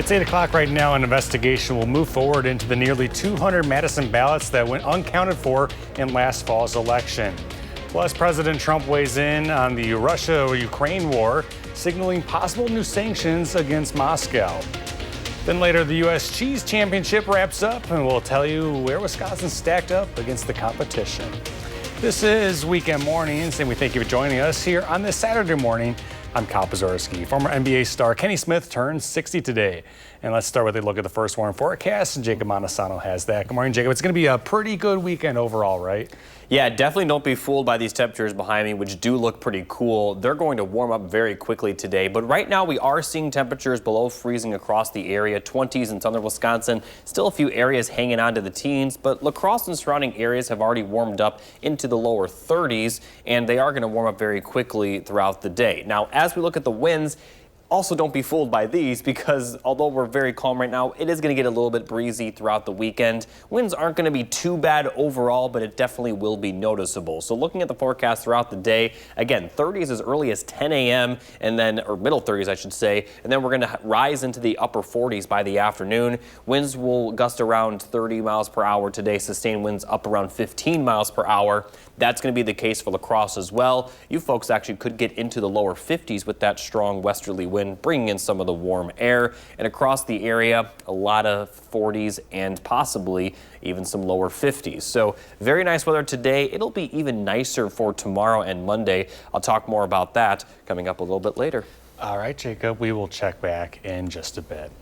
It's 8 o'clock right now. An investigation will move forward into the nearly 200 Madison ballots that went uncounted for in last fall's election. Plus, President Trump weighs in on the Russia-Ukraine war, signaling possible new sanctions against Moscow. Then later, the U.S. Cheese Championship wraps up, and we'll tell you where Wisconsin stacked up against the competition. This is Weekend Mornings, and we thank you for joining us here on this Saturday morning. I'm Kyle Pazorski. Former NBA star Kenny Smith turns 60 today. And let's start with a look at the first warm forecast. Jacob Montesano has that. Good morning, Jacob. It's going to be a pretty good weekend overall, right? Yeah, definitely don't be fooled by these temperatures behind me, which do look pretty cool. They're going to warm up very quickly today, but right now we are seeing temperatures below freezing across the area, 20s in southern Wisconsin. Still a few areas hanging on to the teens, but La Crosse and surrounding areas have already warmed up into the lower 30s, and they are going to warm up very quickly throughout the day. Now, as we look at the winds, also, don't be fooled by these because although we're very calm right now, it is going to get a little bit breezy throughout the weekend. Winds aren't going to be too bad overall, but it definitely will be noticeable. So looking at the forecast throughout the day, again, 30s as early as 10 a.m. and then, or middle 30s, I should say, and then we're going to rise into the upper 40s by the afternoon. Winds will gust around 30 miles per hour today, sustained winds up around 15 miles per hour. That's going to be the case for La Crosse as well. You folks actually could get into the lower 50s with that strong westerly wind, bringing in some of the warm air. And across the area, a lot of 40s and possibly even some lower 50s. So very nice weather today. It'll be even nicer for tomorrow and Monday. I'll talk more about that coming up a little bit later. All right, Jacob, we will check back in just a bit.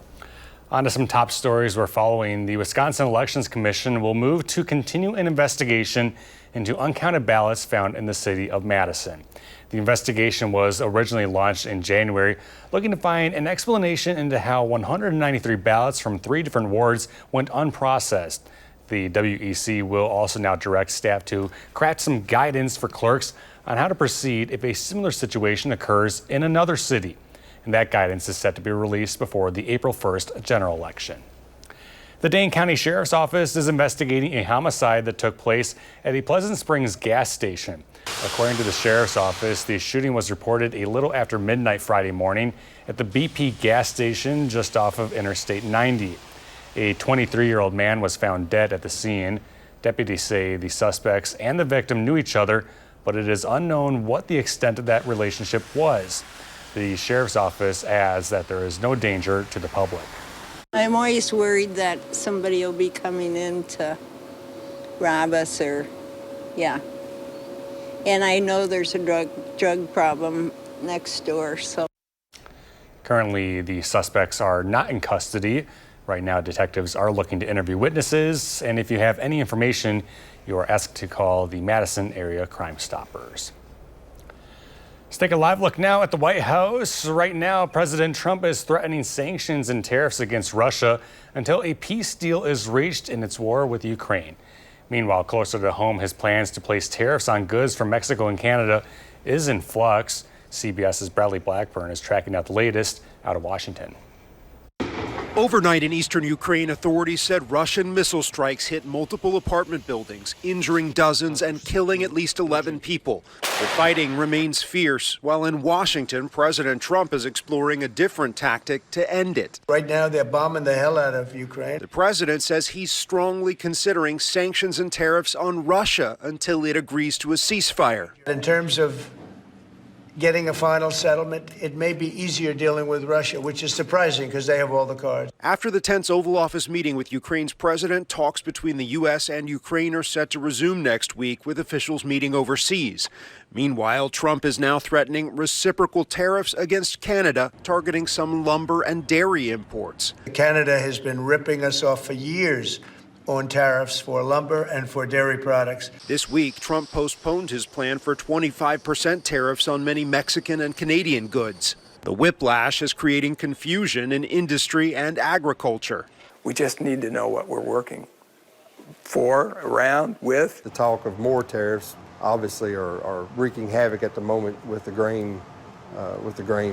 On to some top stories we're following. The Wisconsin Elections Commission will move to continue an investigation into uncounted ballots found in the city of Madison. The investigation was originally launched in January, looking to find an explanation into how 193 ballots from 3 different wards went unprocessed. The WEC will also now direct staff to craft some guidance for clerks on how to proceed if a similar situation occurs in another city. And that guidance is set to be released before the April 1st general election. The Dane County Sheriff's Office is investigating a homicide that took place at a Pleasant Springs gas station. According to the Sheriff's Office, the shooting was reported a little after midnight Friday morning at the BP gas station just off of Interstate 90. A 23-year-old man was found dead at the scene. Deputies say the suspects and the victim knew each other, but it is unknown what the extent of that relationship was. The Sheriff's Office adds that there is no danger to the public. I'm always worried that somebody will be coming in to rob us yeah. And I know there's a drug problem next door, so. Currently, the suspects are not in custody. Right now, detectives are looking to interview witnesses, and if you have any information, you are asked to call the Madison Area Crime Stoppers. Let's take a live look now at the White House. Right now, President Trump is threatening sanctions and tariffs against Russia until a peace deal is reached in its war with Ukraine. Meanwhile, closer to home, his plans to place tariffs on goods from Mexico and Canada is in flux. CBS's Bradley Blackburn is tracking out the latest out of Washington. Overnight in eastern Ukraine, authorities said Russian missile strikes hit multiple apartment buildings, injuring dozens and killing at least 11 people. The fighting remains fierce, while in Washington, President Trump is exploring a different tactic to end it. Right now, they're bombing the hell out of Ukraine. The president says he's strongly considering sanctions and tariffs on Russia until it agrees to a ceasefire. In terms of getting a final settlement, it may be easier dealing with Russia, which is surprising because they have all the cards. After the tense Oval Office meeting with Ukraine's president, talks between the U.S. and Ukraine are set to resume next week with officials meeting overseas. Meanwhile, Trump is now threatening reciprocal tariffs against Canada, targeting some lumber and dairy imports. Canada has been ripping us off for years on tariffs for lumber and for dairy products. This week, Trump postponed his plan for 25% tariffs on many Mexican and Canadian goods. The whiplash is creating confusion in industry and agriculture. We just need to know what we're working for, around, with. The talk of more tariffs obviously are wreaking havoc at the moment with the grain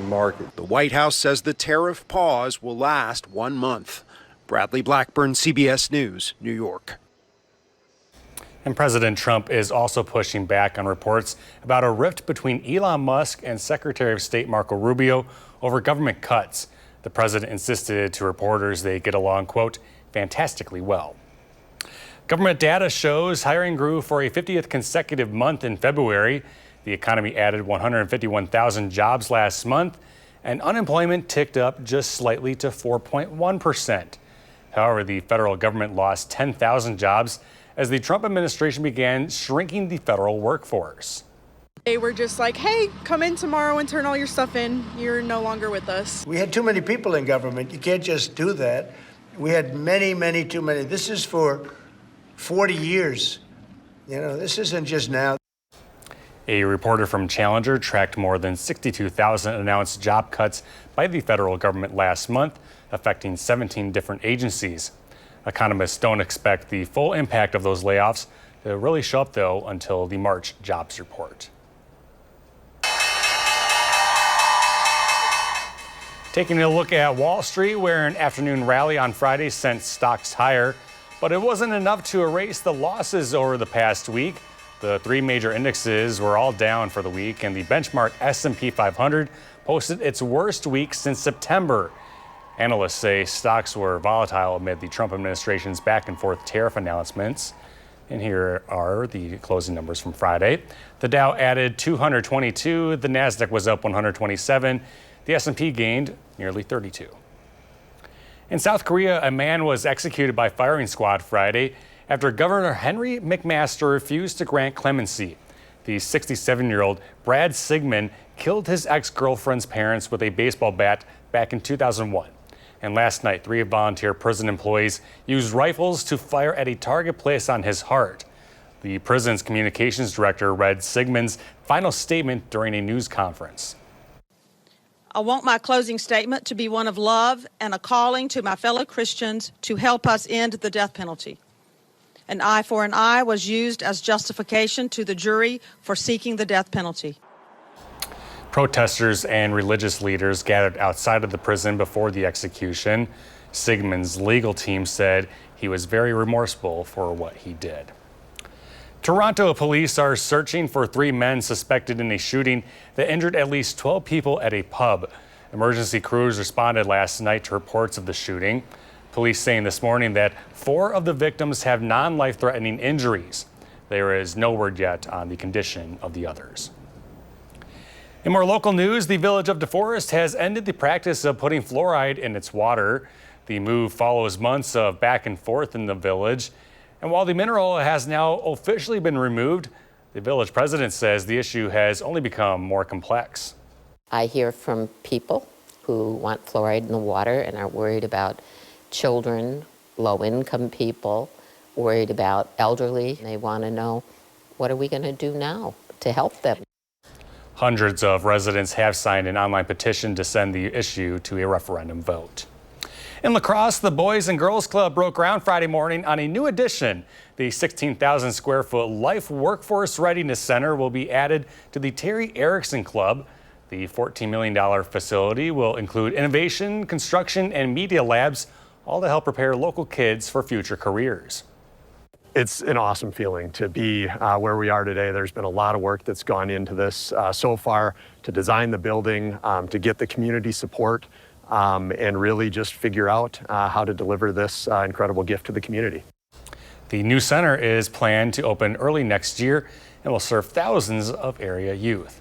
market. The White House says the tariff pause will last 1 month. Bradley Blackburn, CBS News, New York. And President Trump is also pushing back on reports about a rift between Elon Musk and Secretary of State Marco Rubio over government cuts. The president insisted to reporters they get along, quote, fantastically well. Government data shows hiring grew for a 50th consecutive month in February. The economy added 151,000 jobs last month, and unemployment ticked up just slightly to 4.1%. However, the federal government lost 10,000 jobs as the Trump administration began shrinking the federal workforce. They were just like, hey, come in tomorrow and turn all your stuff in. You're no longer with us. We had too many people in government. You can't just do that. We had many too many. This is for 40 years. You know, this isn't just now. A reporter from Challenger tracked more than 62,000 announced job cuts by the federal government last month, affecting 17 different agencies. Economists don't expect the full impact of those layoffs to really show up, though, until the March jobs report. Taking a look at Wall Street, where an afternoon rally on Friday sent stocks higher, but it wasn't enough to erase the losses over the past week. The three major indexes were all down for the week, and the benchmark S&P 500 posted its worst week since September. Analysts say stocks were volatile amid the Trump administration's back and forth tariff announcements. And here are the closing numbers from Friday. The Dow added 222, the Nasdaq was up 127, the S&P gained nearly 32. In South Korea, a man was executed by firing squad Friday after Governor Henry McMaster refused to grant clemency. The 67-year-old Brad Sigmund killed his ex-girlfriend's parents with a baseball bat back in 2001. And last night, 3 volunteer prison employees used rifles to fire at a target placed on his heart. The prison's communications director read Sigmund's final statement during a news conference. I want my closing statement to be one of love and a calling to my fellow Christians to help us end the death penalty. An eye for an eye was used as justification to the jury for seeking the death penalty. Protesters and religious leaders gathered outside of the prison before the execution. Sigmund's legal team said he was very remorseful for what he did. Toronto police are searching for 3 men suspected in a shooting that injured at least 12 people at a pub. Emergency crews responded last night to reports of the shooting. Police saying this morning that 4 of the victims have non-life-threatening injuries. There is no word yet on the condition of the others. In more local news, the village of DeForest has ended the practice of putting fluoride in its water. The move follows months of back and forth in the village. And while the mineral has now officially been removed, the village president says the issue has only become more complex. I hear from people who want fluoride in the water and are worried about children, low-income people, worried about elderly. They want to know, what are we going to do now to help them? Hundreds of residents have signed an online petition to send the issue to a referendum vote. In La Crosse, the Boys and Girls Club broke ground Friday morning on a new addition. The 16,000 square foot Life Workforce Readiness Center will be added to the Terry Erickson Club. The $14 million facility will include innovation, construction, and media labs, all to help prepare local kids for future careers. It's an awesome feeling to be where we are today. There's been a lot of work that's gone into this so far to design the building, to get the community support, and really just figure out how to deliver this incredible gift to the community. The new center is planned to open early next year and will serve thousands of area youth.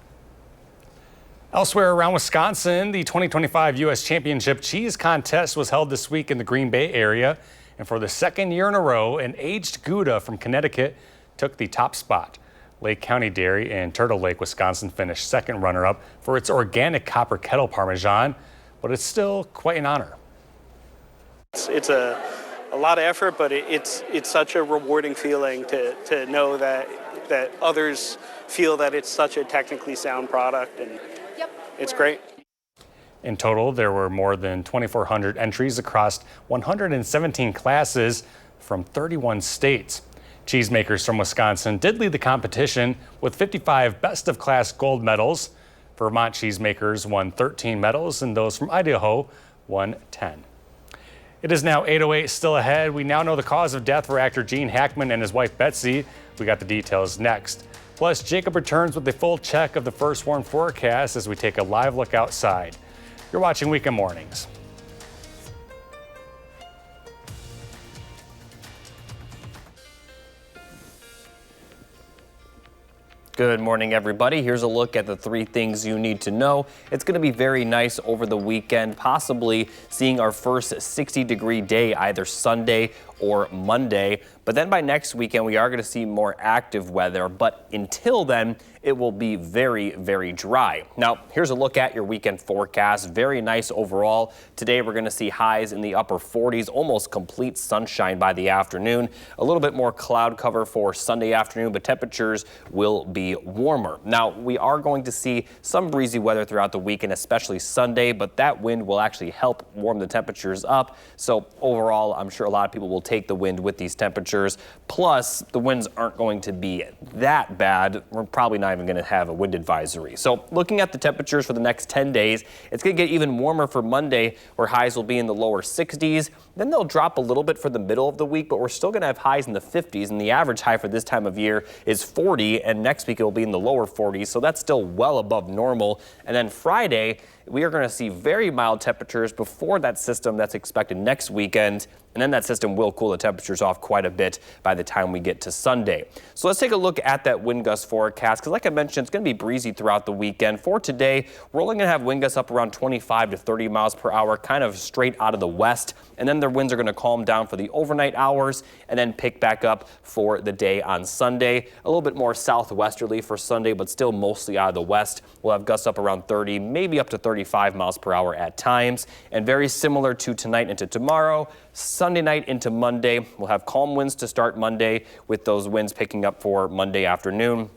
Elsewhere around Wisconsin, the 2025 U.S. Championship Cheese Contest was held this week in the Green Bay area. And for the second year in a row, an aged Gouda from Connecticut took the top spot. Lake County Dairy in Turtle Lake, Wisconsin finished second runner-up for its organic copper kettle Parmesan, but it's still quite an honor. It's a lot of effort, but it's such a rewarding feeling to know that others feel that it's such a technically sound product, and it's great. In total, there were more than 2,400 entries across 117 classes from 31 states. Cheesemakers from Wisconsin did lead the competition with 55 best-of-class gold medals. Vermont cheesemakers won 13 medals, and those from Idaho won 10. It is now 8:08, still ahead. We now know the cause of death for actor Gene Hackman and his wife Betsy. We got the details next. Plus, Jacob returns with a full check of the first warn forecast as we take a live look outside. You're watching Weekend Mornings. Good morning, everybody. Here's a look at the 3 things you need to know. It's going to be very nice over the weekend, possibly seeing our first 60-degree day either Sunday or Monday. But then by next weekend, we are going to see more active weather. But until then, it will be very, very dry. Now, here's a look at your weekend forecast. Very nice overall. Today, we're going to see highs in the upper 40s, almost complete sunshine by the afternoon. A little bit more cloud cover for Sunday afternoon, but temperatures will be warmer. Now, we are going to see some breezy weather throughout the weekend, especially Sunday, but that wind will actually help warm the temperatures up. So overall, I'm sure a lot of people will take the wind with these temperatures. Plus, the winds aren't going to be that bad. We're probably not even going to have a wind advisory. So looking at the temperatures for the next 10 days, it's going to get even warmer for Monday, where highs will be in the lower 60s. Then they'll drop a little bit for the middle of the week, but we're still going to have highs in the 50s, and the average high for this time of year is 40, and next week it will be in the lower 40s, so that's still well above normal. And then Friday, we are going to see very mild temperatures before that system that's expected next weekend, and then that system will cool the temperatures off quite a bit by the time we get to Sunday. So let's take a look at that wind gust forecast, because like I mentioned, it's going to be breezy throughout the weekend. For today, we're only going to have wind gusts up around 25 to 30 miles per hour, kind of straight out of the west, and then their winds are going to calm down for the overnight hours and then pick back up for the day on Sunday. A little bit more southwesterly for Sunday, but still mostly out of the west. We'll have gusts up around 30, maybe up to 35 miles per hour at times, and very similar to tonight into tomorrow. Sunday night into Monday, we'll have calm winds to start Monday, with those winds picking up for Monday afternoon.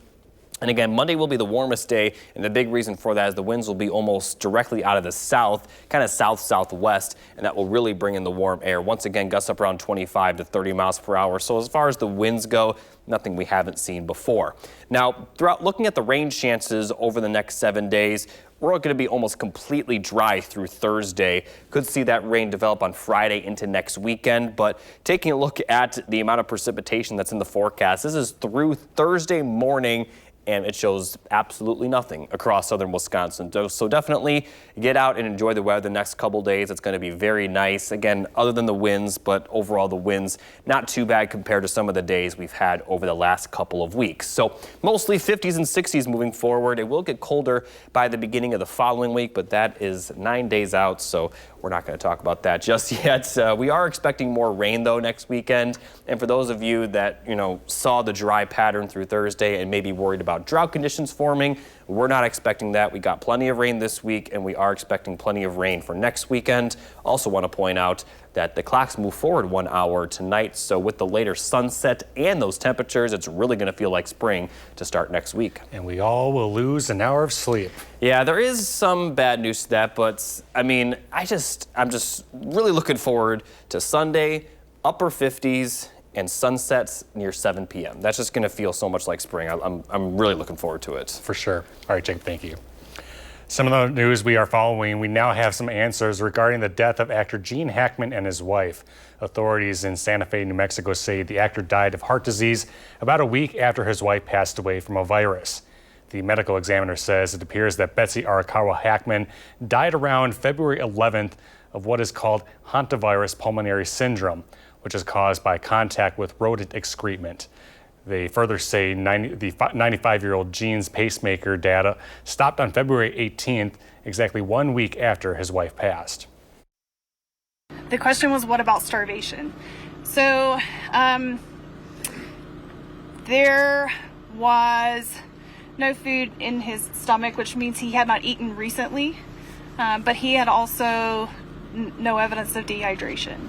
And again, Monday will be the warmest day, and the big reason for that is the winds will be almost directly out of the south, kind of south-southwest, and that will really bring in the warm air. Once again, gusts up around 25 to 30 miles per hour. So as far as the winds go, nothing we haven't seen before. Now, throughout looking at the rain chances over the next 7 days, we're going to be almost completely dry through Thursday. Could see that rain develop on Friday into next weekend, but taking a look at the amount of precipitation that's in the forecast, this is through Thursday morning, and it shows absolutely nothing across southern Wisconsin. So definitely get out and enjoy the weather the next couple days. It's going to be very nice. Again, other than the winds, but overall the winds not too bad compared to some of the days we've had over the last couple of weeks. So mostly 50s and 60s moving forward. It will get colder by the beginning of the following week, but that is 9 days out, so we're not going to talk about that just yet. We are expecting more rain, though, next weekend. And for those of you that, saw the dry pattern through Thursday and may be worried about drought conditions forming, we're not expecting that. We got plenty of rain this week, and we are expecting plenty of rain for next weekend. Also want to point out that the clocks move forward 1 hour tonight, so with the later sunset and those temperatures, it's really going to feel like spring to start next week. And we all will lose an hour of sleep. Yeah, there is some bad news to that, but I mean, I'm just really looking forward to Sunday, upper 50s, and sunsets near 7 p.m. That's just going to feel so much like spring. I'm really looking forward to it. For sure. All right, Jake, thank you. Some of the news we are following, we now have some answers regarding the death of actor Gene Hackman and his wife. Authorities in Santa Fe, New Mexico say the actor died of heart disease about a week after his wife passed away from a virus. The medical examiner says it appears that Betsy Arakawa Hackman died around February 11th of what is called hantavirus pulmonary syndrome, which is caused by contact with rodent excrement. They further say the 95-year-old Gene's pacemaker data stopped on February 18th, exactly 1 week after his wife passed. The question was, what about starvation? So there was no food in his stomach, which means he had not eaten recently, but he had also no evidence of dehydration.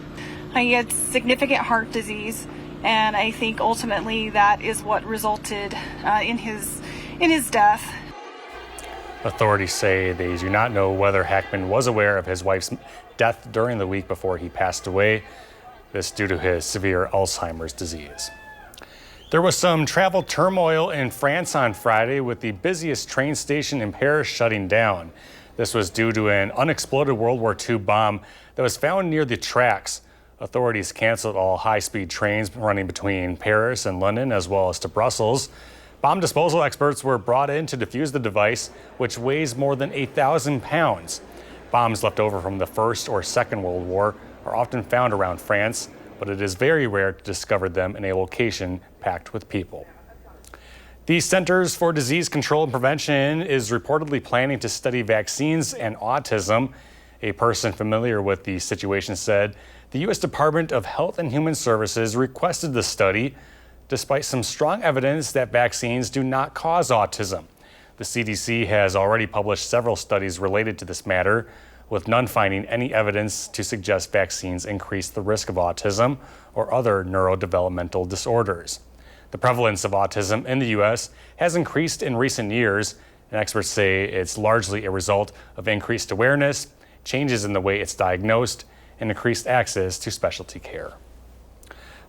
He had significant heart disease, and I think ultimately that is what resulted in his death. Authorities say they do not know whether Hackman was aware of his wife's death during the week before he passed away. This due to his severe Alzheimer's disease. There was some travel turmoil in France on Friday, with the busiest train station in Paris shutting down. This was due to an unexploded World War II bomb that was found near the tracks. Authorities canceled all high-speed trains running between Paris and London, as well as to Brussels. Bomb disposal experts were brought in to defuse the device, which weighs more than 8,000 pounds. Bombs left over from the First or Second World War are often found around France, but it is very rare to discover them in a location packed with people. The Centers for Disease Control and Prevention is reportedly planning to study vaccines and autism. A person familiar with the situation said the U.S. Department of Health and Human Services requested the study, despite some strong evidence that vaccines do not cause autism. The CDC has already published several studies related to this matter, with none finding any evidence to suggest vaccines increase the risk of autism or other neurodevelopmental disorders. The prevalence of autism in the U.S. has increased in recent years, and experts say it's largely a result of increased awareness, changes in the way it's diagnosed, and increased access to specialty care.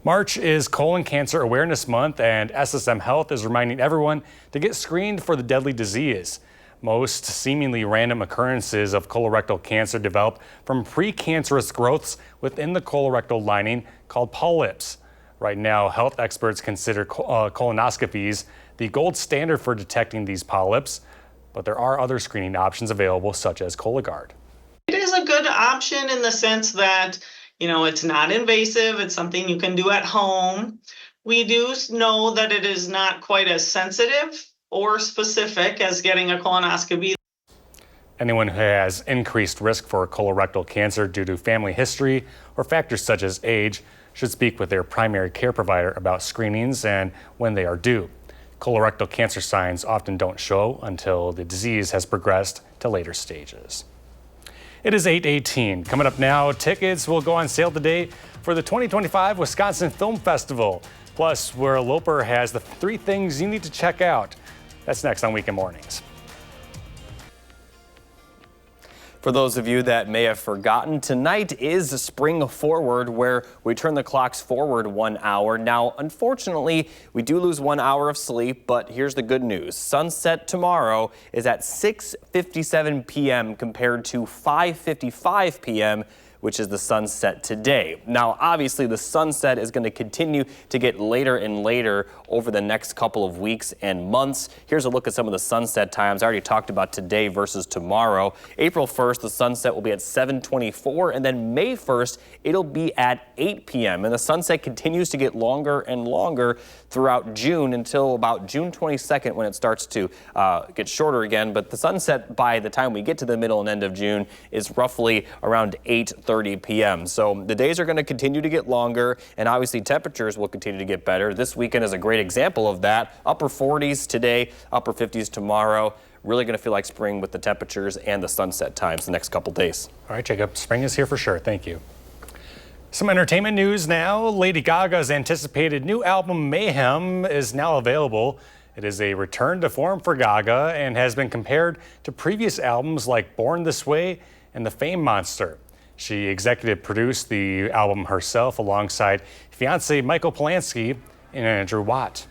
March is Colon Cancer Awareness Month, and SSM Health is reminding everyone to get screened for the deadly disease. Most seemingly random occurrences of colorectal cancer develop from precancerous growths within the colorectal lining called polyps. Right now, health experts consider colonoscopies the gold standard for detecting these polyps, but there are other screening options available, such as Cologuard. It is a good option in the sense that, it's not invasive. It's something you can do at home. We do know that it is not quite as sensitive or specific as getting a colonoscopy. Anyone who has increased risk for colorectal cancer due to family history or factors such as age should speak with their primary care provider about screenings and when they are due. Colorectal cancer signs often don't show until the disease has progressed to later stages. It is 8:18. Coming up now, tickets will go on sale today for the 2025 Wisconsin Film Festival. Plus, where Loper has the 3 things you need to check out. That's next on Weekend Mornings. For those of you that may have forgotten, tonight is Spring Forward, where we turn the clocks forward 1 hour. Now, unfortunately, we do lose 1 hour of sleep, but here's the good news. Sunset tomorrow is at 6:57 p.m. compared to 5:55 p.m., which is the sunset today. Now, obviously, the sunset is going to continue to get later and later over the next couple of weeks and months. Here's a look at some of the sunset times. I already talked about today versus tomorrow. April 1st, the sunset will be at 7:24, and then May 1st, it'll be at 8 p.m. And the sunset continues to get longer and longer throughout June until about June 22nd when it starts to get shorter again. But the sunset by the time we get to the middle and end of June is roughly around 8:30 p.m. So the days are going to continue to get longer, and obviously temperatures will continue to get better. This weekend is a great example of that. Upper 40s today, upper 50s tomorrow. Really going to feel like spring with the temperatures and the sunset times the next couple days. All right, Jacob, spring is here for sure. Thank you. Some entertainment news now. Lady Gaga's anticipated new album Mayhem is now available. It is a return to form for Gaga and has been compared to previous albums like Born This Way and The Fame Monster. She executive produced the album herself alongside fiancé Michael Polanski and Andrew Watt.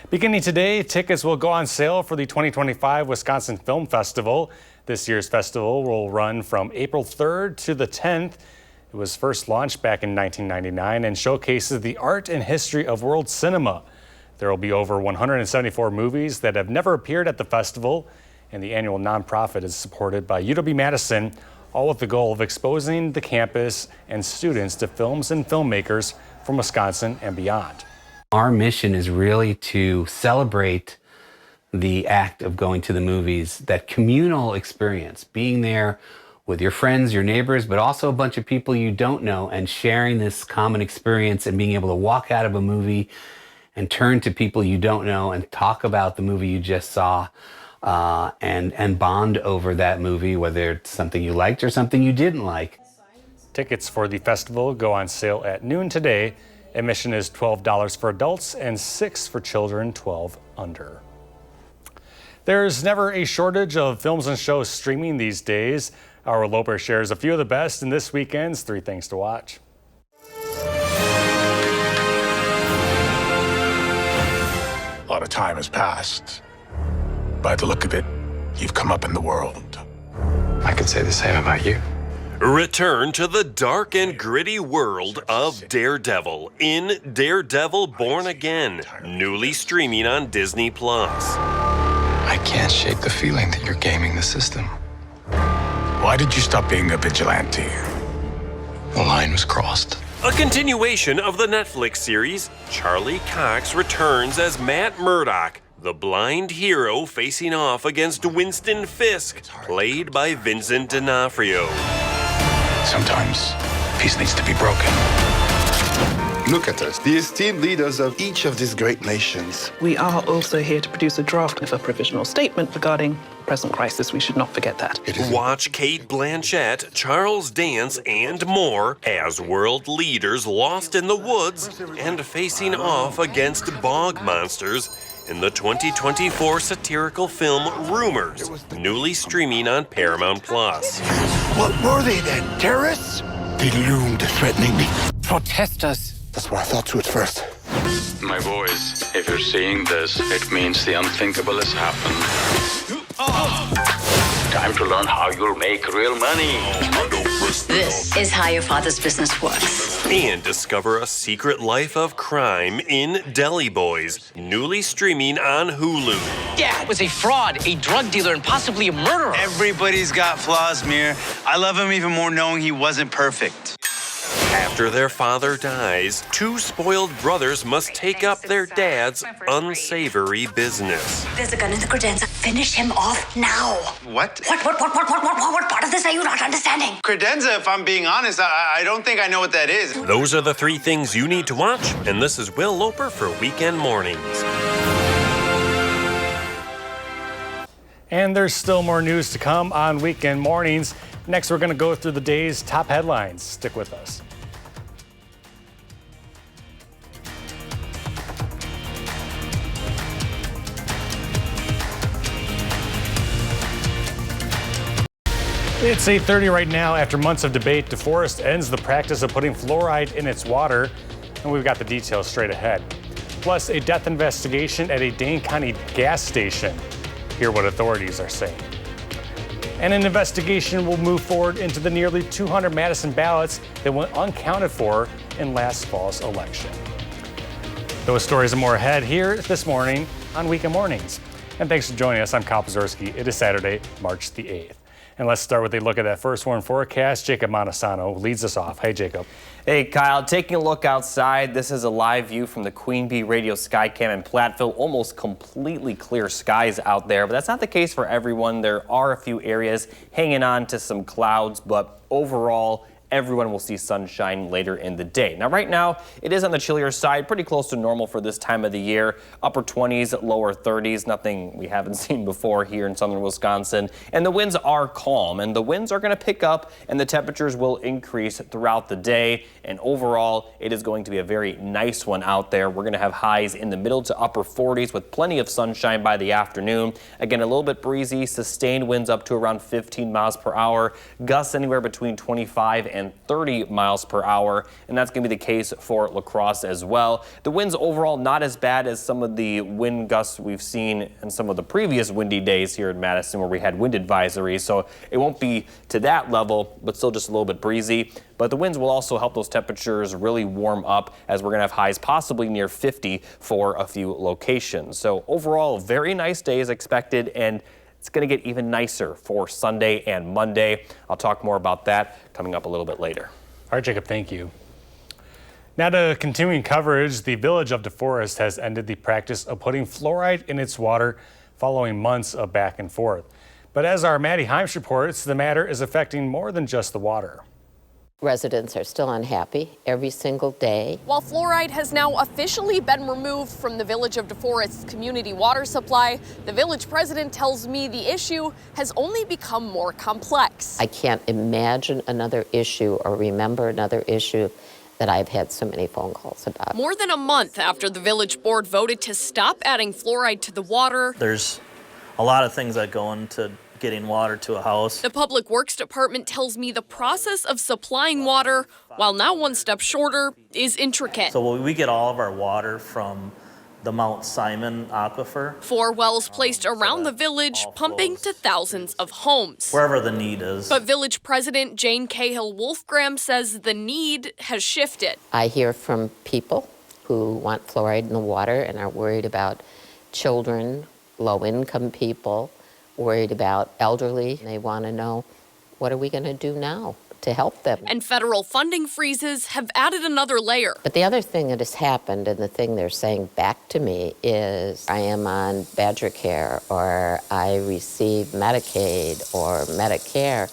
Beginning today, tickets will go on sale for the 2025 Wisconsin Film Festival. This year's festival will run from April 3rd to the 10th. It was first launched back in 1999 and showcases the art and history of world cinema. There will be over 174 movies that have never appeared at the festival, and the annual nonprofit is supported by UW-Madison, all with the goal of exposing the campus and students to films and filmmakers from Wisconsin and beyond. Our mission is really to celebrate the act of going to the movies, that communal experience, being there with your friends, your neighbors, but also a bunch of people you don't know, and sharing this common experience and being able to walk out of a movie and turn to people you don't know and talk about the movie you just saw and bond over that movie, whether it's something you liked or something you didn't like. Tickets for the festival go on sale at noon today. Admission is $12 for adults and $6 for children 12 under. There's never a shortage of films and shows streaming these days. Our Loper shares a few of the best in this weekend's 3 Things to Watch. A lot of time has passed. By the look of it, you've come up in the world. I could say the same about you. Return to the dark and gritty world of Daredevil in Daredevil Born Again, newly streaming on Disney+. I can't shake the feeling that you're gaming the system. Why did you stop being a vigilante? The line was crossed. A continuation of the Netflix series, Charlie Cox returns as Matt Murdock, The blind hero facing off against Winston Fisk, played by Vincent D'Onofrio. Sometimes peace needs to be broken. Look at us, the esteemed leaders of each of these great nations. We are also here to produce a draft of a provisional statement regarding present crisis. We should not forget that. Watch Cate Blanchett, Charles Dance, and more as world leaders lost in the woods and facing off against bog monsters in the 2024 satirical film Rumors, newly streaming on Paramount+. What were they then? Terrorists? They loomed threatening. Protesters. That's what I thought too at first. My boys, if you're seeing this, it means the unthinkable has happened. Time to learn how you'll make real money. This is how your father's business works. And discover a secret life of crime in Deli Boys, newly streaming on Hulu. Dad was a fraud, a drug dealer, and possibly a murderer. Everybody's got flaws, Mir. I love him even more knowing he wasn't perfect. After their father dies, two spoiled brothers must take up their dad's unsavory business. There's a gun in the credenza. Finish him off now. What? What part of this are you not understanding? Credenza, if I'm being honest, I don't think I know what that is. Those are the three things you need to watch, and this is Will Loper for Weekend Mornings. And there's still more news to come on Weekend Mornings. Next, we're going to go through the day's top headlines. Stick with us. It's 8:30 right now. After months of debate, DeForest ends the practice of putting fluoride in its water, and we've got the details straight ahead. Plus, a death investigation at a Dane County gas station. Hear what authorities are saying. And an investigation will move forward into the nearly 200 Madison ballots that went uncounted for in last fall's election. Those stories and more ahead here this morning on Weekend Mornings. And thanks for joining us. I'm Kyle Pazorski. It is Saturday, March the 8th. And let's start with a look at that first warn forecast. Jacob Montesano leads us off. Hey, Jacob. Hey, Kyle. Taking a look outside, this is a live view from the Queen Bee Radio Skycam in Platteville. Almost completely clear skies out there, but that's not the case for everyone. There are a few areas hanging on to some clouds, but overall, everyone will see sunshine later in the day. Now, right now, it is on the chillier side, pretty close to normal for this time of the year. Upper 20s, lower 30s, nothing we haven't seen before here in southern Wisconsin. And the winds are calm, and the winds are going to pick up, and the temperatures will increase throughout the day. And overall, it is going to be a very nice one out there. We're going to have highs in the middle to upper 40s with plenty of sunshine by the afternoon. Again, a little bit breezy, sustained winds up to around 15 miles per hour, gusts anywhere between 25 and 30 miles per hour, and that's going to be the case for La Crosse as well. The winds overall not as bad as some of the wind gusts we've seen in some of the previous windy days here in Madison where we had wind advisories, so it won't be to that level, but still just a little bit breezy. But the winds will also help those temperatures really warm up as we're going to have highs possibly near 50 for a few locations. So overall, very nice days expected, and it's going to get even nicer for Sunday and Monday. I'll talk more about that coming up a little bit later. All right, Jacob, thank you. Now to continuing coverage, the village of DeForest has ended the practice of putting fluoride in its water following months of back and forth. But as our Maddie Heims reports, the matter is affecting more than just the water. Residents are still unhappy every single day. While fluoride has now officially been removed from the village of DeForest's community water supply, the village president tells me the issue has only become more complex. I can't imagine another issue or remember another issue that I've had so many phone calls about. More than a month after the village board voted to stop adding fluoride to the water, there's a lot of things that go into getting water to a house. The Public Works Department tells me the process of supplying water, while now one step shorter, is intricate. So we get all of our water from the Mount Simon aquifer. 4 wells placed around the village, pumping to thousands of homes. Wherever the need is. But Village President Jane Cahill-Wolfgram says the need has shifted. I hear from people who want fluoride in the water and are worried about children, low-income people, worried about elderly. They want to know, what are we going to do now to help them. And federal funding freezes have added another layer. But the other thing that has happened, and the thing they're saying back to me, is I am on Badger Care, or I receive Medicaid or Medicare.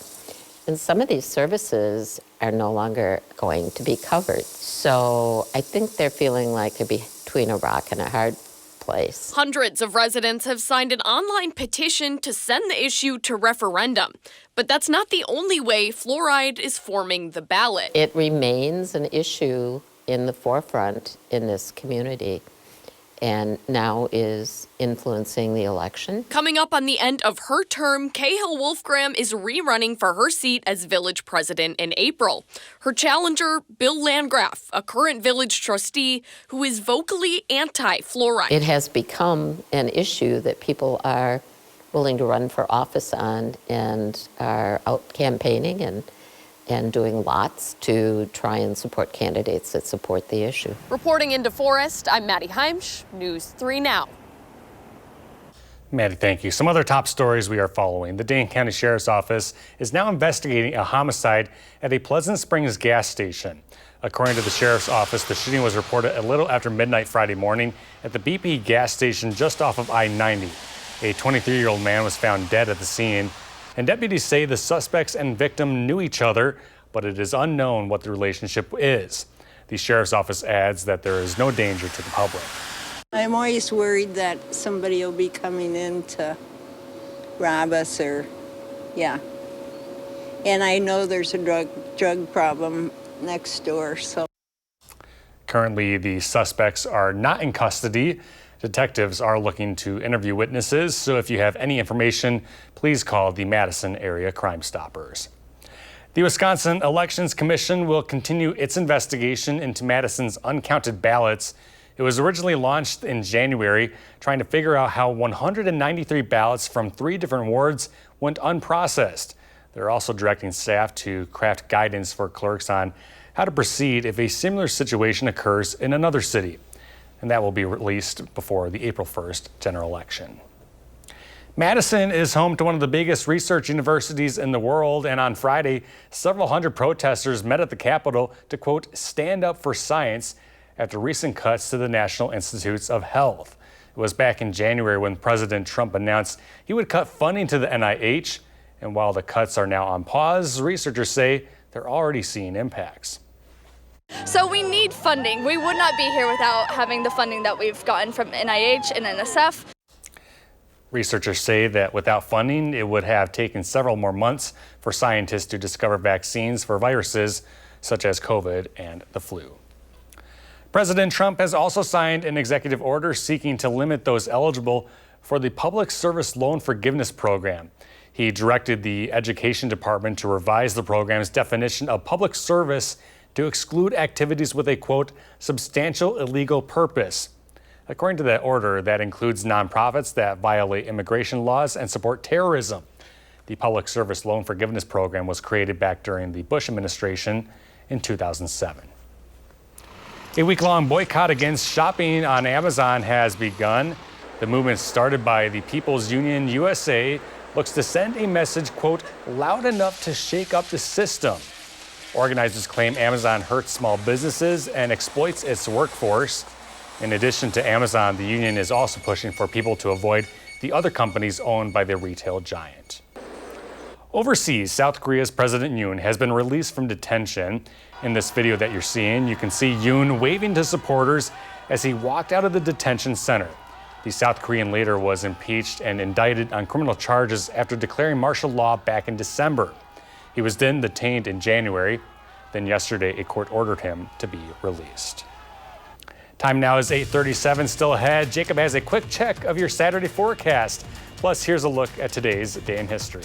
And some of these services are no longer going to be covered. So I think they're feeling like they're between a rock and a hard place. Hundreds of residents have signed an online petition to send the issue to referendum. But that's not the only way fluoride is forming the ballot. It remains an issue in the forefront in this community, and now is influencing the election. Coming up on the end of her term, Cahill Wolfgram is rerunning for her seat as village president in April. Her challenger, Bill Landgraf, a current village trustee who is vocally anti-fluoride. It has become an issue that people are willing to run for office on and are out campaigning and doing lots to try and support candidates that support the issue. Reporting in DeForest, I'm Maddie Heimsch, News 3 Now. Maddie, thank you. Some other top stories we are following. The Dane County Sheriff's Office is now investigating a homicide at a Pleasant Springs gas station. According to the Sheriff's Office, the shooting was reported a little after midnight Friday morning at the BP gas station just off of I-90. A 23-year-old man was found dead at the scene, and deputies say the suspects and victim knew each other, but it is unknown what the relationship is. The Sheriff's Office adds that there is no danger to the public. I'm always worried that somebody will be coming in to rob us or, yeah. And I know there's a drug problem next door, so. Currently, the suspects are not in custody. Detectives are looking to interview witnesses, so if you have any information, please call the Madison Area Crime Stoppers. The Wisconsin Elections Commission will continue its investigation into Madison's uncounted ballots. It was originally launched in January, trying to figure out how 193 ballots from 3 different wards went unprocessed. They're also directing staff to craft guidance for clerks on how to proceed if a similar situation occurs in another city. And that will be released before the April 1st general election. Madison is home to one of the biggest research universities in the world, and on Friday, several hundred protesters met at the Capitol to, quote, stand up for science after recent cuts to the National Institutes of Health. It was back in January when President Trump announced he would cut funding to the NIH, and while the cuts are now on pause, researchers say they're already seeing impacts. So we need funding. We would not be here without having the funding that we've gotten from NIH and NSF. Researchers say that without funding, it would have taken several more months for scientists to discover vaccines for viruses such as COVID and the flu. President Trump has also signed an executive order seeking to limit those eligible for the Public Service Loan Forgiveness Program. He directed the Education Department to revise the program's definition of public service to exclude activities with a, quote, substantial illegal purpose. According to that order, that includes nonprofits that violate immigration laws and support terrorism. The Public Service Loan Forgiveness Program was created back during the Bush administration in 2007. A week-long boycott against shopping on Amazon has begun. The movement, started by the People's Union USA, looks to send a message, quote, loud enough to shake up the system. Organizers claim Amazon hurts small businesses and exploits its workforce. In addition to Amazon, the union is also pushing for people to avoid the other companies owned by the retail giant. Overseas, South Korea's President Yoon has been released from detention. In this video that you're seeing, you can see Yoon waving to supporters as he walked out of the detention center. The South Korean leader was impeached and indicted on criminal charges after declaring martial law back in December. He was then detained in January. Then yesterday, a court ordered him to be released. Time now is 8:37, still ahead. Jacob has a quick check of your Saturday forecast. Plus, here's a look at today's day in history.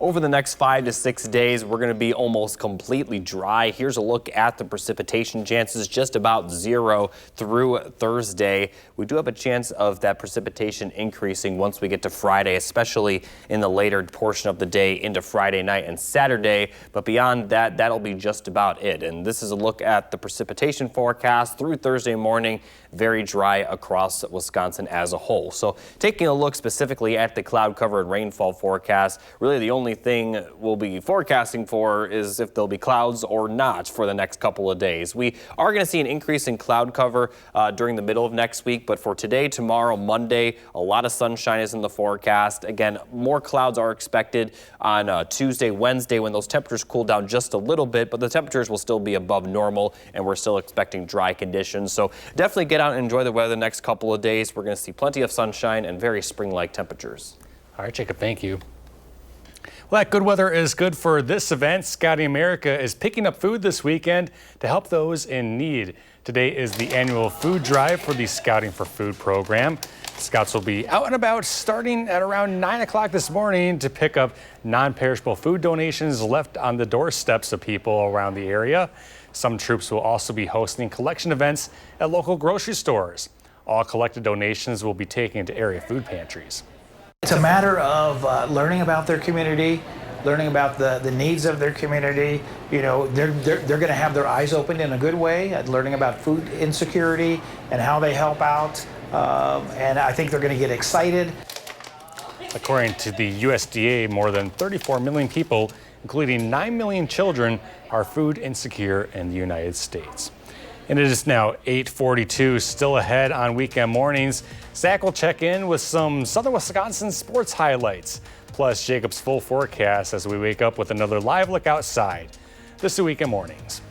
Over the next 5 to 6 days, we're going to be almost completely dry. Here's a look at the precipitation chances, just about 0 through Thursday. We do have a chance of that precipitation increasing once we get to Friday, especially in the later portion of the day into Friday night and Saturday. But beyond that, that'll be just about it. And this is a look at the precipitation forecast through Thursday morning. Very dry across Wisconsin as a whole. So taking a look specifically at the cloud cover and rainfall forecast, really the only thing we'll be forecasting for is if there'll be clouds or not for the next couple of days. We are going to see an increase in cloud cover during the middle of next week, but for today, tomorrow, Monday, a lot of sunshine is in the forecast. Again, more clouds are expected on Tuesday, Wednesday, when those temperatures cool down just a little bit, but the temperatures will still be above normal, and we're still expecting dry conditions. So definitely get out and enjoy the weather the next couple of days. We're going to see plenty of sunshine and very spring-like temperatures. All right, Jacob, thank you. Well, that good weather is good for this event. Scouting America is picking up food this weekend to help those in need. Today is the annual food drive for the Scouting for Food program. Scouts will be out and about starting at around 9 o'clock this morning to pick up non-perishable food donations left on the doorsteps of people around the area. Some troops will also be hosting collection events at local grocery stores. All collected donations will be taken to area food pantries. It's a matter of learning about their community, learning about the needs of their community. You know, they're going to have their eyes opened in a good way at learning about food insecurity and how they help out. And I think they're going to get excited. According to the USDA, more than 34 million people, including 9 million children, are food insecure in the United States. And it is now 8:42, still ahead on weekend mornings. Zach will check in with some Southern Wisconsin sports highlights, plus Jacob's full forecast as we wake up with another live look outside. This is Weekend Mornings.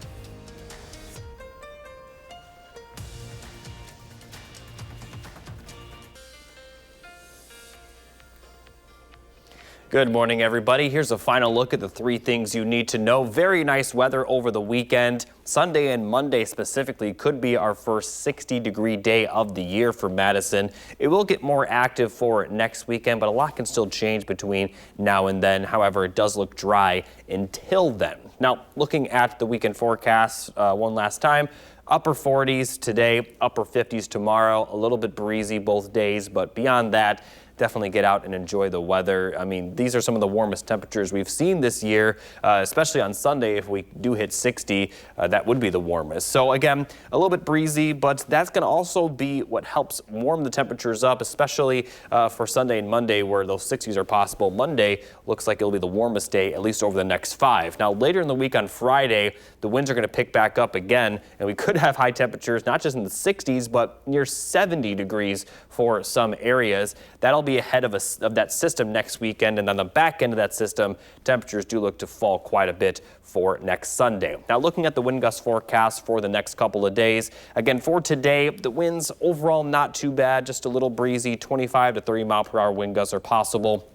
Good morning, everybody. Here's a final look at the 3 things you need to know. Very nice weather over the weekend. Sunday and Monday specifically could be our first 60-degree day of the year for Madison. It will get more active for next weekend, but a lot can still change between now and then. However, it does look dry until then. Now, looking at the weekend forecast one last time. Upper 40s today, upper 50s tomorrow. A little bit breezy both days, but beyond that, definitely get out and enjoy the weather. I mean, these are some of the warmest temperatures we've seen this year, especially on Sunday. If we do hit 60, that would be the warmest. So again, a little bit breezy, but that's going to also be what helps warm the temperatures up, especially for Sunday and Monday, where those 60s are possible. Monday looks like it'll be the warmest day, at least over the next 5. Now, later in the week on Friday, the winds are going to pick back up again, and we could have high temperatures, not just in the 60s, but near 70 degrees for some areas. That'll be ahead of that system next weekend, and on the back end of that system, temperatures do look to fall quite a bit for next Sunday. Now, looking at the wind gust forecast for the next couple of days, again, for today, the winds overall not too bad, just a little breezy, 25 to 30 mile per hour wind gusts are possible.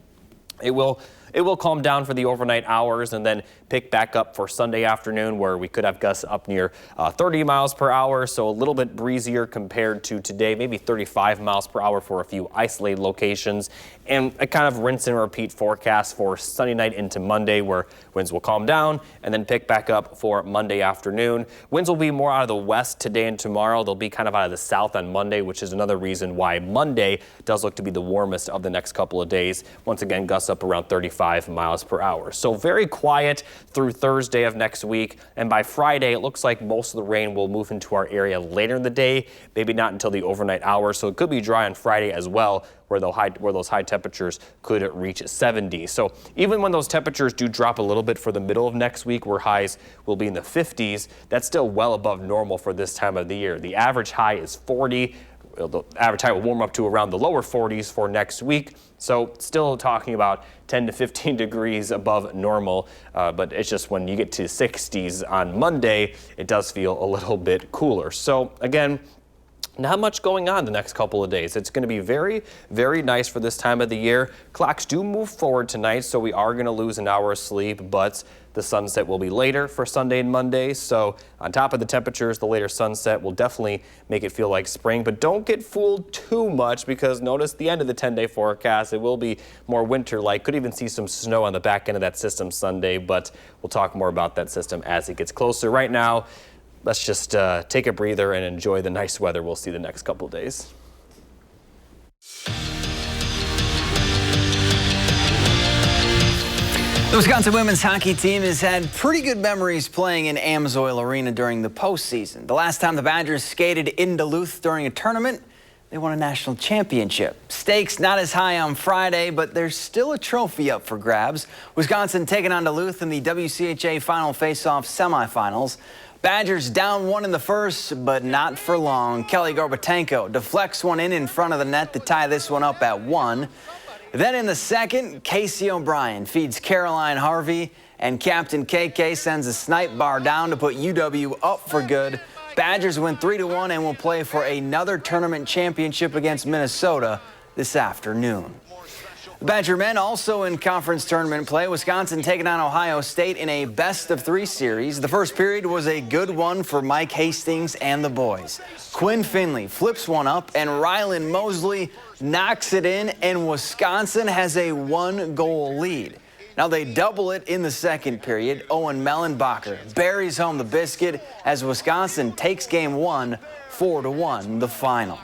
It will calm down for the overnight hours and then pick back up for Sunday afternoon, where we could have gusts up near 30 miles per hour, so a little bit breezier compared to today, maybe 35 miles per hour for a few isolated locations. And a kind of rinse and repeat forecast for Sunday night into Monday, where winds will calm down and then pick back up for Monday afternoon. Winds will be more out of the west today and tomorrow. They'll be kind of out of the south on Monday, which is another reason why Monday does look to be the warmest of the next couple of days. Once again, gusts up around 35 miles per hour. So very quiet through Thursday of next week. And by Friday, it looks like most of the rain will move into our area later in the day, maybe not until the overnight hours. So it could be dry on Friday as well, where those high temperatures could reach 70. So even when those temperatures do drop a little bit for the middle of next week, where highs will be in the 50s, that's still well above normal for this time of the year. The average high is 40. The average high will warm up to around the lower 40s for next week. So still talking about 10 to 15 degrees above normal, but it's just when you get to 60s on Monday, it does feel a little bit cooler. So again, not much going on the next couple of days. It's going to be very, very nice for this time of the year. Clocks do move forward tonight, so we are going to lose an hour of sleep, but the sunset will be later for Sunday and Monday. So on top of the temperatures, the later sunset will definitely make it feel like spring. But don't get fooled too much, because notice the end of the 10-day forecast. It will be more winter-like. Could even see some snow on the back end of that system Sunday, but we'll talk more about that system as it gets closer. Right now, let's just take a breather and enjoy the nice weather we'll see the next couple of days. The Wisconsin women's hockey team has had pretty good memories playing in Amsoil Arena during the postseason. The last time the Badgers skated in Duluth during a tournament, they won a national championship. Stakes not as high on Friday, but there's still a trophy up for grabs. Wisconsin taking on Duluth in the WCHA Final Face-Off semifinals. Badgers down one in the first, but not for long. Kelly Gorbatenko deflects one in front of the net to tie this one up at 1. Then in the second, Casey O'Brien feeds Caroline Harvey, and Captain KK sends a snipe bar down to put UW up for good. Badgers win 3-1 and will play for another tournament championship against Minnesota this afternoon. The Badger men also in conference tournament play. Wisconsin taking on Ohio State in a best-of-3 series. The first period was a good one for Mike Hastings and the boys. Quinn Finley flips one up, and Rylan Mosley knocks it in, and Wisconsin has a 1-goal lead. Now they double it in the second period. Owen Mellenbacher buries home the biscuit as Wisconsin takes game 1, 4-1, the final.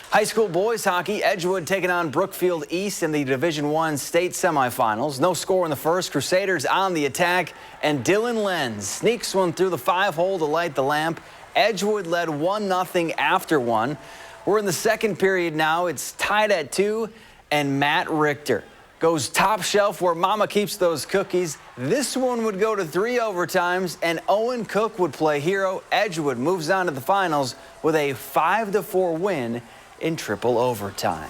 High school boys hockey, Edgewood taking on Brookfield East in the Division I state semifinals. No score in the first. Crusaders on the attack, and Dylan Lenz sneaks one through the 5-hole to light the lamp. Edgewood led 1-0 after one. We're in the second period now. It's tied at 2, and Matt Richter goes top shelf where Mama keeps those cookies. This one would go to 3 overtimes, and Owen Cook would play hero. Edgewood moves on to the finals with a 5-4 win in triple overtime.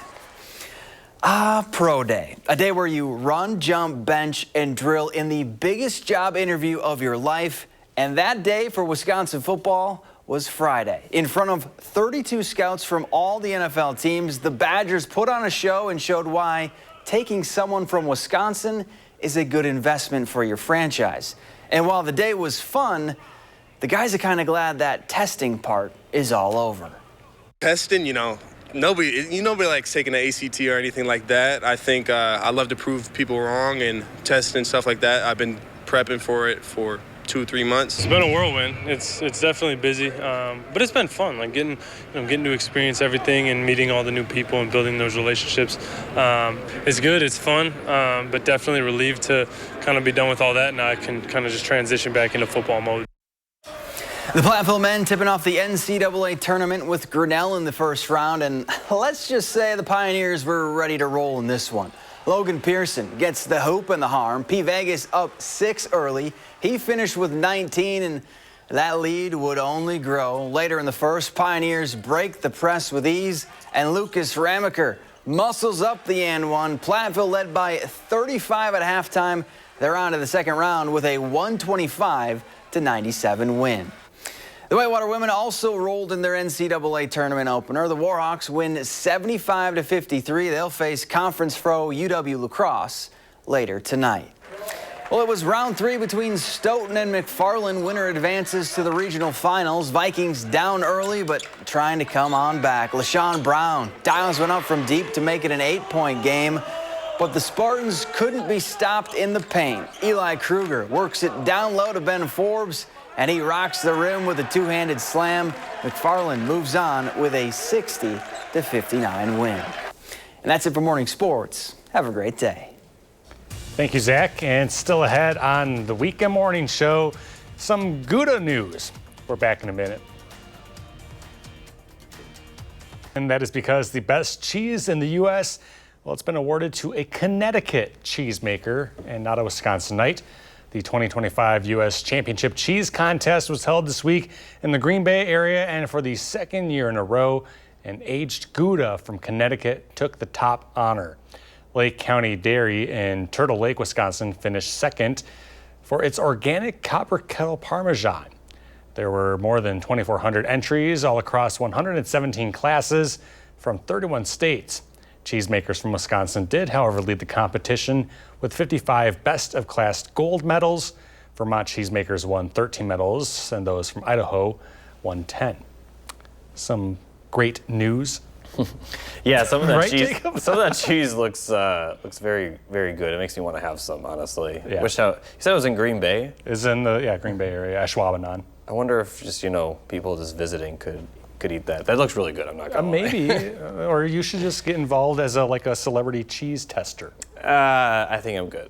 Pro day, a day where you run, jump, bench, and drill in the biggest job interview of your life. And that day for Wisconsin football was Friday. In front of 32 scouts from all the NFL teams, the Badgers put on a show and showed why taking someone from Wisconsin is a good investment for your franchise. And while the day was fun, the guys are kind of glad that testing part is all over. Testing, nobody likes taking an ACT or anything like that. I think I love to prove people wrong, and testing and stuff like that. I've been prepping for it for 2-3 months. It's been a whirlwind. It's definitely busy, but it's been fun. Like getting to experience everything and meeting all the new people and building those relationships. It's good. It's fun, but definitely relieved to kind of be done with all that. Now I can kind of just transition back into football mode. The Platteville men tipping off the NCAA tournament with Grinnell in the first round, and let's just say the Pioneers were ready to roll in this one. Logan Pearson gets the hoop and the harm. P. Vegas up 6 early. He finished with 19, and that lead would only grow. Later in the first, Pioneers break the press with ease, and Lucas Ramaker muscles up the and one. Platteville led by 35 at halftime. They're on to the second round with a 125-97 win. The Whitewater women also rolled in their NCAA tournament opener. The Warhawks win 75-53. They'll face conference foe UW La Crosse later tonight. Well, it was round 3 between Stoughton and McFarland. Winner advances to the regional finals. Vikings down early, but trying to come on back. LaShawn Brown dials one up from deep to make it an 8-point game. But the Spartans couldn't be stopped in the paint. Eli Kruger works it down low to Ben Forbes, and he rocks the rim with a 2-handed slam. McFarland moves on with a 60-59 win. And that's it for Morning Sports. Have a great day. Thank you, Zach. And still ahead on the Weekend Morning Show, some Gouda news. We're back in a minute. And that is because the best cheese in the U.S., well, it's been awarded to a Connecticut cheesemaker and not a Wisconsinite. The 2025 U.S. Championship Cheese Contest was held this week in the Green Bay area, and for the second year in a row, an aged Gouda from Connecticut took the top honor. Lake County Dairy in Turtle Lake, Wisconsin finished second for its organic Copper Kettle Parmesan. There were more than 2,400 entries all across 117 classes from 31 states. Cheesemakers from Wisconsin did, however, lead the competition with 55 best of class gold medals. Vermont cheesemakers won 13 medals, and those from Idaho won 10. Some great news. Yeah, some of that Right, cheese. Jacob? Some of that cheese looks very, very good. It makes me want to have some, honestly. Yeah. You said it was in Green Bay. Is in the Green Bay area, Ashwaubenon. I wonder if just people just visiting could eat that. That looks really good. I'm not gonna lie. Maybe, or you should just get involved as a celebrity cheese tester. I think I'm good.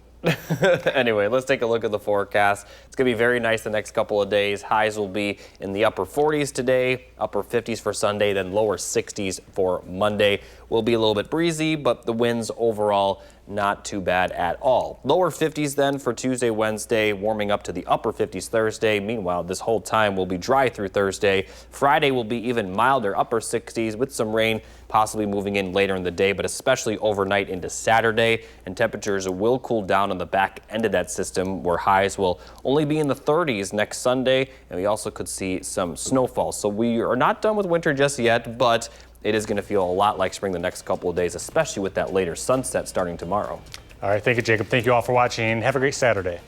Anyway, let's take a look at the forecast. It's going to be very nice the next couple of days. Highs will be in the upper 40s today, upper 50s for Sunday, then lower 60s for Monday. Will be a little bit breezy, but the winds overall not too bad at all. Lower 50s then for Tuesday, Wednesday, warming up to the upper 50s Thursday. Meanwhile, this whole time will be dry through Thursday. Friday will be even milder, upper 60s with some rain possibly moving in later in the day, but especially overnight into Saturday. And temperatures will cool down on the back end of that system, where highs will only be in the 30s next Sunday, and we also could see some snowfall. So we are not done with winter just yet, but it is going to feel a lot like spring the next couple of days, especially with that later sunset starting tomorrow. All right, thank you, Jacob. Thank you all for watching. Have a great Saturday.